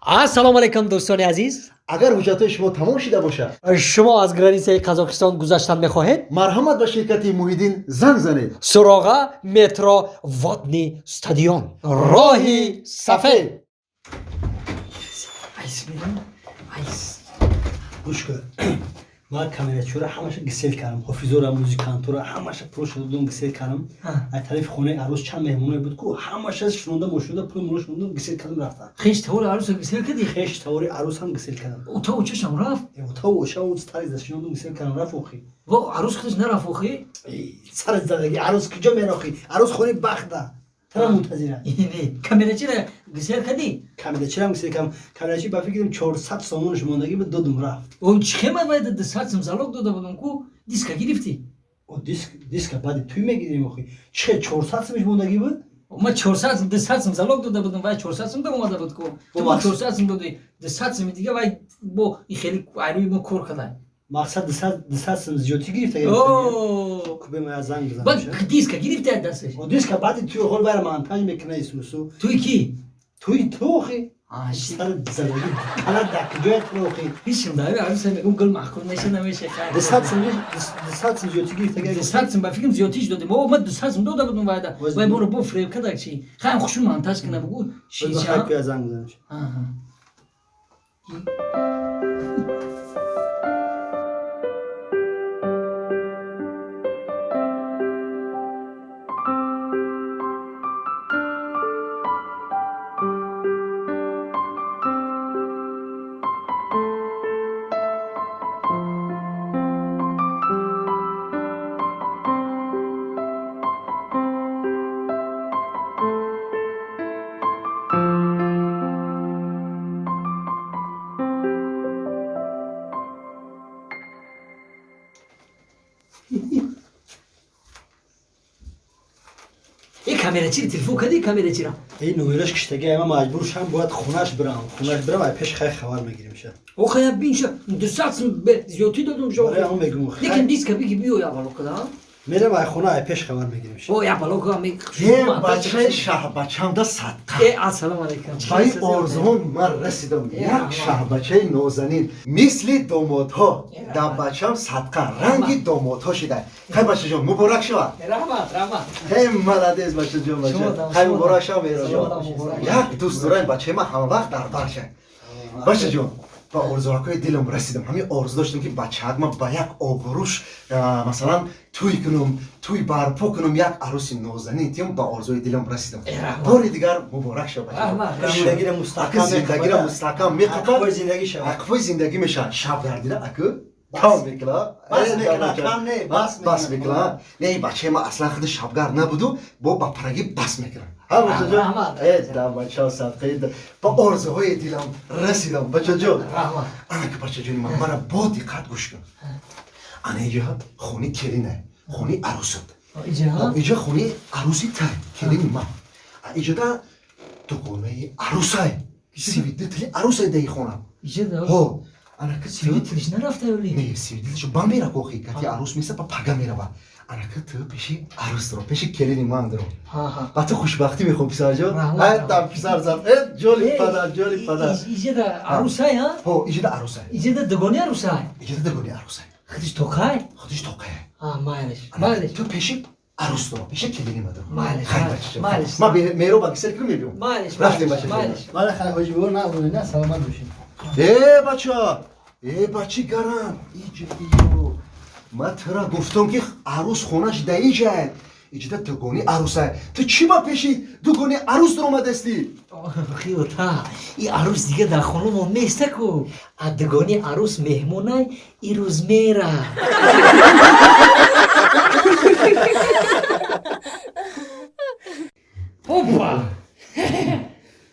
ассалому алайкум дӯстони азиз. агар ҳуҷҷатҳои шумо тамом шида бошад, шумо аз границаи Қазоқистон гузаштан мехоҳед? марҳамат ба ширкати Муҳиддин занг занед. суроға метро Водни стадион, роҳи сафед. گوش کن ما کامراتچی‌ها همش گسیل کردم حافظورا موزیکانتورا همش پروش دادم گسیل کردم از طرف خونه عروس چند مهمونی بود کو همش شونده مشونده پول مروش موندم گسیل کردم رفتم خیش تور عروس گسیل کردی؟ خیش تاوری عروس هم گسیل کردم او تا چشم رفت؟ تا و شاو استاری داشتم گسیل کردم رفت اخی و عروس خودش نرفت اخی؟ سر زدگی عروس کجا میراخی عروس خونه بخته ترا منتظره اینه کامراتچی را گسیل کردی؟ کامراتچی هم گسیل کردم کامراتچی با فکرم 400 سومونش موندگی بود دادم رفت اون چخمه باید دستم زالوگ داده بودم کو دیسک گرفتی؟ او دیسک بعد توی میگیریم اخی چه 400 سومش موندگی بود ما 400 دستم زالوگ داده بودم وای 400 سوم اومده بود کو تو 400 سوم دادی 200 سوم دیگه وای با این خیلی ایروی ما کار کردن مقصد 200 سوم زیادی گرفته اوه کوبه ما زنگ بزنم بعد دیسک گرفتی دستش او دیسک بعد توی هول برای مونتاژ میکنه ایسوسو توی کی؟ توی تو اخی آشی سر زدگی حالا دکجای تو اخی هیچ داره عروس میگم گل محکوم نشه نمیشه خیر 200 سوم زیادی گرفته 200 سوم با فکرم زیادیش دادیم ما 200 سوم داده بودم وعده وای برو بو فریب کدک چی خیلی خوشم مونتاژ کنه بگو چی چی خیلی زنگ بزنم این کامراتچی تلفن کردی کامراتچی را این نویرش کشتگی اما مجبور شدم باید خونش برم و پیش خیلی خبر میگیریم شه اوخه بینش 200 سوم زیادی دادم جو برای همون میگم لیکن دیسک بگی بیو یا بالا کدا میرم و خونه پیش خبر میگیریم شه او یا بالا کدا می бачаи шаҳрбачамда садқа ассалому алайкум ба ин орзуҳом ман расидам як шаҳрбачаи нозанин мисли домодҳо дар бачам садқа ранги домодҳо шида хай бачаҷон муборак шавад рахмат хай маладес бачаҷон хай муборак шава мероҷон як дӯст дорам бачаи ман ҳама вақт дар бар шад бачаҷон ба орзуҳои дилам расидам ҳамин орзу доштам ки бачаак ман ба як обруш масалан туй кунам туй барпо кунам як арӯси нозанин тим ба орзуи дилам расидам бори дигар муборак шав زندگی зиндагиро мустаҳкам меқапад زندگی شد ақфои зиндагӣ мешавад шаб гардида аку кам мекула бас мекула не бачаи ман аслан худи шабгард набуду бо ба парагӣ бас мекунам бачао садқаи ба орзуҳои дилам расидам бачаҷон анаку бачаҷони ман мана бо диққат гӯш кун ана иҷа хони келина хони арӯсат иҷа хони арӯси тай келини ман иҷада дугонаи арӯсай свидетели арӯсай даи хонам ҳо анака свидетелиш нарафта ёли не свидетелиш ба мера кохи кати арӯс меса ба пага мерава анака ту пеши арӯс дро пеши келини ман дро ба ту хушбахтӣ мехом писарҷон там писар зад ҷоли падар иҷада арӯсай ҳо иҷада арӯсай иҷада дугони арӯсай иҷада дугони арӯсай худиш токай худиш токай майлиш ту пеши арӯс дро пеши келини ман дро майлиш ман меро ба кисер кун мебиём рафтем бача ولی خیلی حجبور نبوده نه سلامت باشین бача бачи гарам иҷо ман тура гуфтам ки арӯс хонаш да иҷад иҷада дугони арӯсай ту чӣ ба пеши дугони арӯс даромадастӣ хиёта ин арӯс дига дар хона мо неста ку а дугони арӯс меҳмонай ирӯз мера опа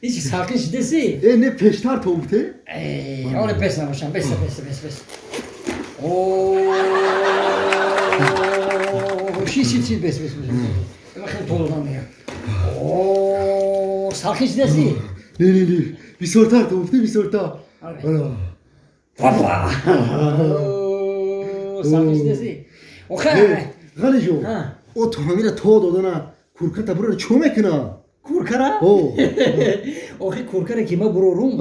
هیچی ساکن شدهسی؟ не пештар то гуфте آره بس نباشم بس چی بس من خیلی طول میگم ساکن شدهسی؟ не бисёртар то гуфте бисёртар папа ساکن شدهسی؟ ғалиҷон о то ҳамира то додана курката бурра чо мекуна کورکره او آخه کورکره که ما برورم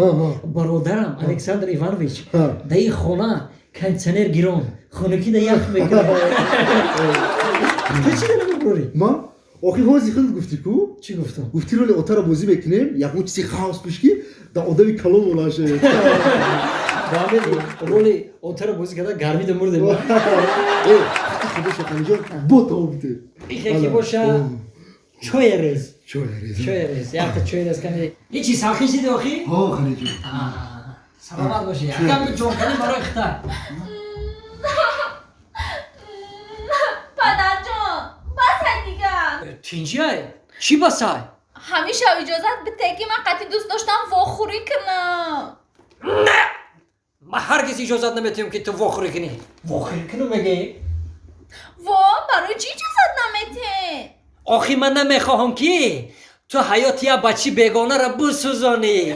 برادرم الکساندر ایوانویچ دایی خونه کانسنر گیرون خونکی دا یخ میکنه تو چی دارم بروری؟ ما آخه هازی خیلی گفتی کو چی گفتم؟ گفتی روی اتاق بازی میکنیم یک چیزی خاص پیش کی در آدمی کلام ولاشه دامه رولی اتاق بازی کرده گرمی دو مرده ما خودش خانجان با تا بوده ایخه کی باشه چوی ریز چوی ریز یک تا چوی ریز کنی هیچی ساخی شده آخی؟ ها خانجان سلامت باشی یکم به جون کنی برای اختر پدر جان بس دیگه تینجیه چی بسای؟ همیشه اجازت بده که من قطعی دوست داشتم واخوری کنم نه ما هرگز اجازت نمیتیم که تو واخوری کنی واخوری کنو مگه؟ برای چی اجازت نمیتی؟ آخی من نمیخواهم که تو حیات یا بچی بیگانه را بسوزانی